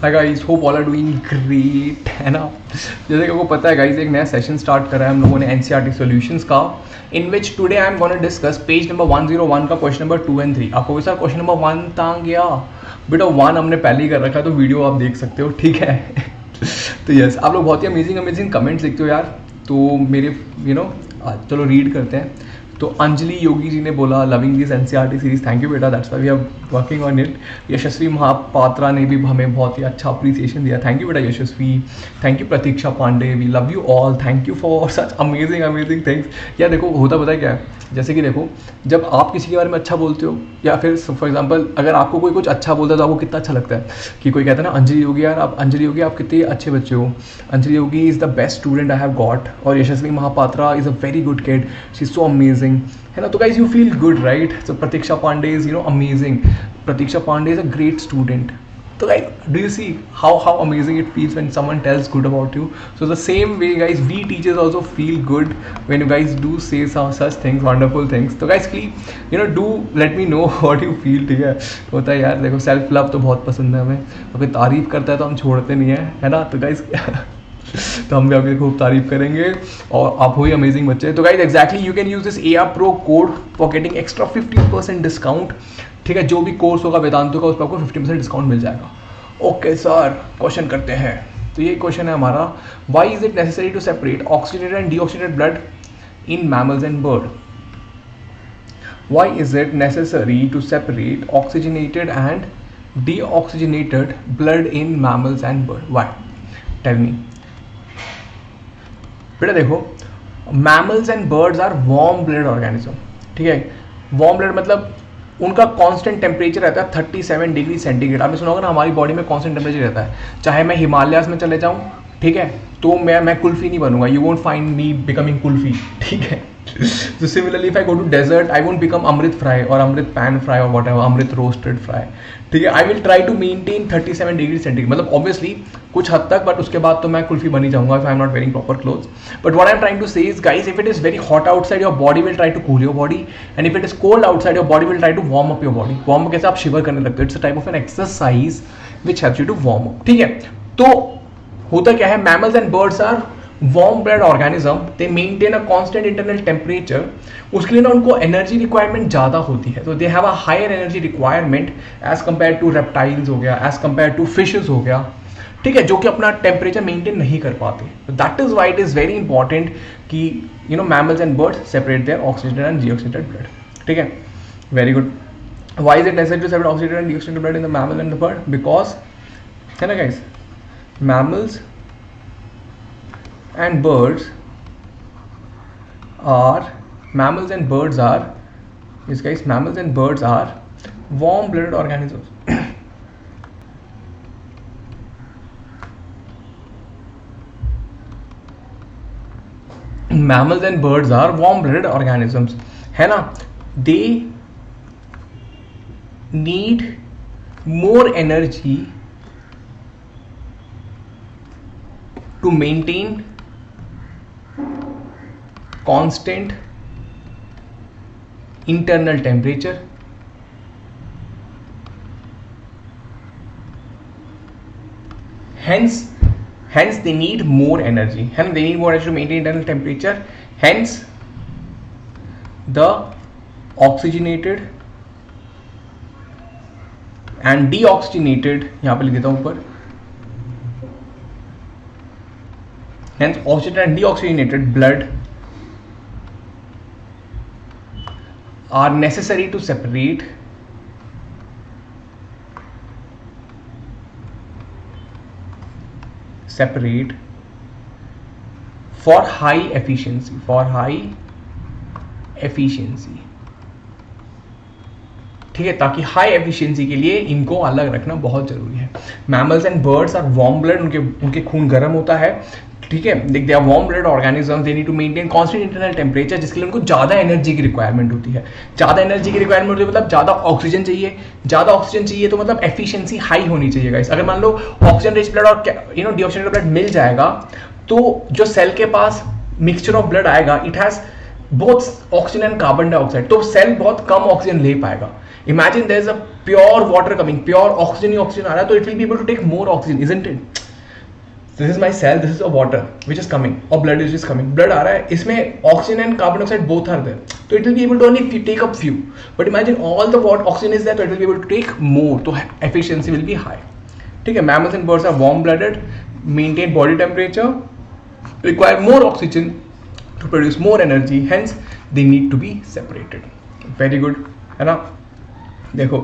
Hi guys, hope all are doing great, है ना। जैसे कि आपको पता है गाइस, एक नया सेशन स्टार्ट करा है हम लोगों ने एनसीईआरटी सॉल्यूशंस का, in which today I am gonna discuss page number 101 का क्वेश्चन नंबर 2 and 3। आपको सर क्वेश्चन नंबर 1 तांग गया बेटा, 1 हमने पहले ही कर रखा है, तो वीडियो आप देख सकते हो, ठीक है। तो यस, आप लोग बहुत ही अमेजिंग कमेंट्स लिखते हो यार, तो मेरे चलो रीड करते हैं। तो अंजलि योगी जी ने बोला loving this NCERT series, thank you बेटा, that's why we are working on it. Yashasvi Mahapatra ने भी हमें बहुत ही अच्छा अप्रिसिएशन दिया, थैंक यू बेटा Yashasvi. Thank you Pratiksha Pandey, we love you all, thank you for such amazing things. यार देखो, होता पता है क्या है, जैसे कि देखो, जब आप किसी के बारे में अच्छा बोलते हो, या फिर फॉर एग्जाम्पल अगर आपको कोई कुछ अच्छा बोलता है तो आपको कितना अच्छा लगता है कि कोई कहता है ना, अंजलि योगी यार, आप अंजलि योगी आप कितने अच्छे बच्चे हो, Anjali Yogi is the best student I have got, और Yashasvi Mahapatra is a very good kid, she is so amazing, है ना। तो guys you feel good right. So Pratiksha Pandey is amazing, Pratiksha Pandey is a great student. So guys, do you see how amazing it feels when someone tells good about you? So the same way guys, we teachers also feel good when you guys do say such things, wonderful things. So guys please do let me know what you feel, ठीक है। होता है यार, देखो self love तो बहुत पसंद है हमें, अगर तारीफ करता है तो हम छोड़ते नहीं है ना। तो गाइज तो हम भी आपकी खूब तारीफ करेंगे, और आप हो ही अमेजिंग बच्चे। तो guys exactly you can use this AR Pro code for getting extra 15% discount, ठीक है। जो भी कोर्स होगा वेदांतों का, उस पर आपको 15% डिस्काउंट मिल जाएगा। ओके सर, क्वेश्चन करते हैं। तो ये क्वेश्चन है हमारा, why is it necessary to separate oxygenated and deoxygenated blood in mammals and bird? Why is it necessary to separate oxygenated and deoxygenated blood in mammals and bird? Why? Tell me बेटा। देखो, mammals and birds are warm blood organism, ठीक है। Warm blood मतलब उनका constant temperature रहता है 37 degree centigrade. आपने सुना होगा ना, हमारी बॉडी में कांस्टेंट टेम्परेचर रहता है। चाहे मैं हिमालयास में चले जाऊं, ठीक है, तो मैं कुल्फी नहीं बनूंगा, you won't find me becoming kulfi, ठीक है। So similarly if I go to desert, I won't become Amrit fry और अमृत पैन फ्राई और whatever, अमृत रोस्टेड फ्राई, ठीक है। I will try to maintain 37 degree centigrade, मतलब ऑब्वियसली कुछ हद तक, बट उसके बाद तो मैं कुल्फी बन ही जाऊंगा if I am not wearing proper clothes. But what I am trying to say is guys, if it is very hot outside, your body will try to cool your body, and if it is cold outside, your body will try to warm up your body. Warm up कैसे? आप शिवर करने लगते हो, it's a type of an exercise which helps you to warm up, ठीक है। तो होता क्या है, mammals and birds are warm blood organism, they maintain a constant internal temperature। उसके लिए ना उनको एनर्जी रिक्वायरमेंट ज़्यादा होती है, तो they have a higher energy requirement as compared to reptiles हो गया, एज कम्पेयर टू फिशेज हो गया, ठीक है, जो कि अपना टेम्परेचर मेंटेन नहीं कर पाते। That is why it is very important कि mammals and birds separate their oxygenated and deoxygenated blood, ठीक है। Very good. Why is it necessary to separate oxygenated and deoxygenated blood in the mammal and the bird? Because, है ना guys, mammals and birds are mammals and birds are warm blooded organisms। mammals and birds are warm blooded organisms, है ना। they need more energy to maintain constant internal temperature, hence they need more energy, hence they need more energy to maintain internal temperature, hence the oxygenated and deoxygenated, यहाँ पे लिख देता हूँ ऊपर, hence oxygenated and deoxygenated blood are necessary to separate for high efficiency, ठीक है। ताकि high efficiency के लिए इनको अलग रखना बहुत जरूरी है। Mammals and birds are warm blood, उनके खून गर्म होता है, ठीक है। They are warm blood organism, they need to maintain constant internal temperature, जिसके लिए उनको ज्यादा एनर्जी की रिक्वायरमेंट होती है। ज्यादा एनर्जी की रिक्वायरमेंट होती है मतलब ज्यादा ऑक्सीजन चाहिए, ज्यादा ऑक्सीजन चाहिए तो मतलब एफिशिएंसी हाई होनी चाहिए गाइस। अगर मान लो ऑक्सीजन रिच ब्लड और डीऑक्सीजनेटेड ब्लड मिल जाएगा, तो जो सेल के पास मिक्सचर ऑफ ब्लड आएगा, it has both oxygen and carbon dioxide, तो सेल बहुत कम ऑक्सीजन ले पाएगा। Imagine there's a pure water coming, pure oxygen he oxygen आ रहा है, तो it will be able to take more oxygen, isn't it? This is my cell, this is a water which is coming, or blood is just coming. Blood आ रहा है, इसमें oxygen and carbon dioxide both are there, so it will be able to only take up few. But imagine all the oxygen is there, so it will be able to take more, so efficiency will be high. ठीक है, mammals and birds are warm blooded, maintain body temperature, require more oxygen to produce more energy, hence they need to be separated. Very good, है ना? देखो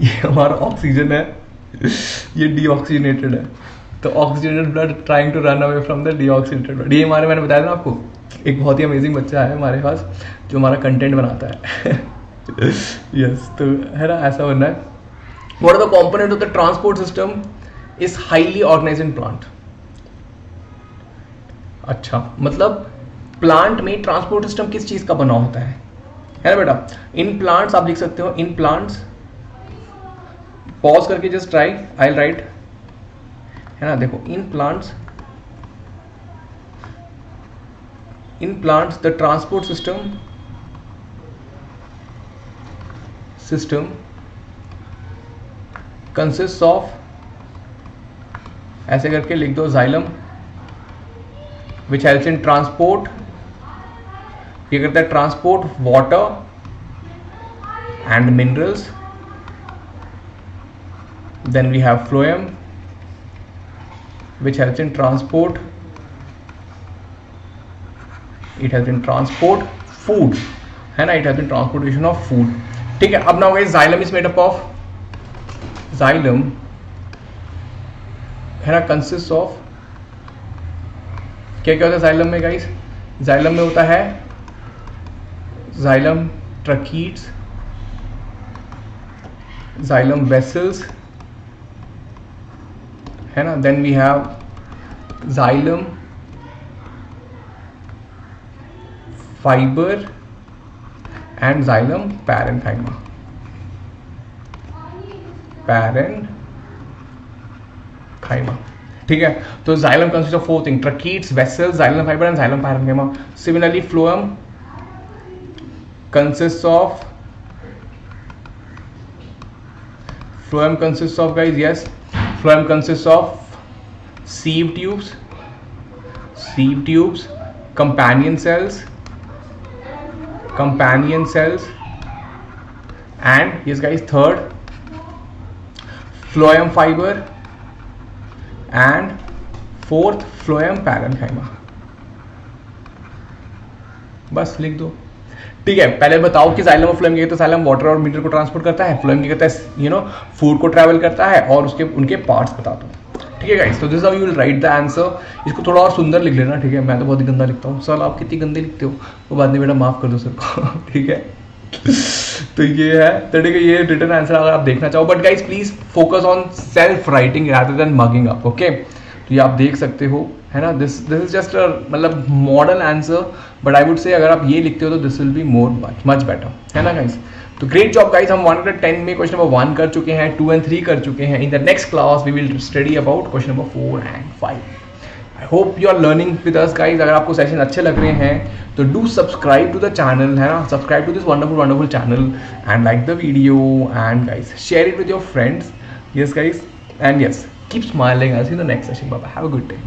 ये हमारा oxygen है, ये deoxygenated है, तो oxygenated blood trying to run away from the deoxygenated blood. ये हमारे, मैंने बताया था ना आपको, एक बहुत ही अमेजिंग बच्चा है हमारे पास जो हमारा कंटेंट बनाता है. यस, तो है ना, ऐसा बनना है. What are the component of the transport system is highly organised in plant. अच्छा, मतलब प्लांट में ट्रांसपोर्ट सिस्टम किस चीज का बना होता है ना बेटा? इन प्लांट्स आप लिख सकते हो, इन प्लांट्स, पॉज करके just try, I will write, है ना. देखो, in plants the transport system consist of, ऐसे करके लिख दो, xylem which helps in transport, ये करता है transport water and minerals. Then we have phloem which helps in transport, it helps in transport food, है ना, it helps in transportation of food. ठीक है, अब now guys, xylem is made up of, xylem है ना, consists of, क्या क्या होता है xylem में guys? xylem में होता है xylem tracheids, xylem vessels, है ना. Then we have xylem fibre एंड xylem parenchyma. ठीक है, तो xylem consists of 4 things: tracheids, vessels, xylem fiber and xylem parenchyma. Similarly, phloem consists of guys, yes, phloem consists of sieve tubes, companion cells, and yes guys, third, phloem fiber, and fourth, phloem parenchyma. बस लिख दो. ठीक है, पहले बताओ कि xylem और phloem, तो जाइलम वाटर और मिनरल को ट्रांसपोर्ट करता है, फ्लोएम क्या करता है, फूड को ट्रैवल करता है, और उनके पार्ट्स बता दो. ठीक है गाइस, तो this how you will write the answer. इसको थोड़ा और सुंदर लिख लेना. ठीक है, मैं तो बहुत ही गंदा लिखता हूँ. सर आप कितनी गंदे लिखते हो वो बाद में बेटा माफ कर दो सर को. ठीक है, तो ये है, तो ठीक है, ये रिटन आंसर अगर आप देखना चाहो. But guys please focus on self writing rather than mugging up. Okay, तो ये आप देख सकते हो, है ना. दिस इज जस्ट मतलब model answer, but I would say अगर आप ये लिखते हो तो this will be much better, है ना गाइस. तो ग्रेट जॉब गाइस, हम 110 में क्वेश्चन नंबर 1 कर चुके हैं, 2 and 3 कर चुके हैं. In the next class we will study about question number 4 and 5. I hope you are learning with us guys. अगर आपको सेशन अच्छे लग रहे हैं तो do subscribe to the channel, है ना. Subscribe to this wonderful channel and like the video and guys share it with your friends. Yes guys, and yes, keep smiling. I'll see you in the next session. Bye bye. Have a good day.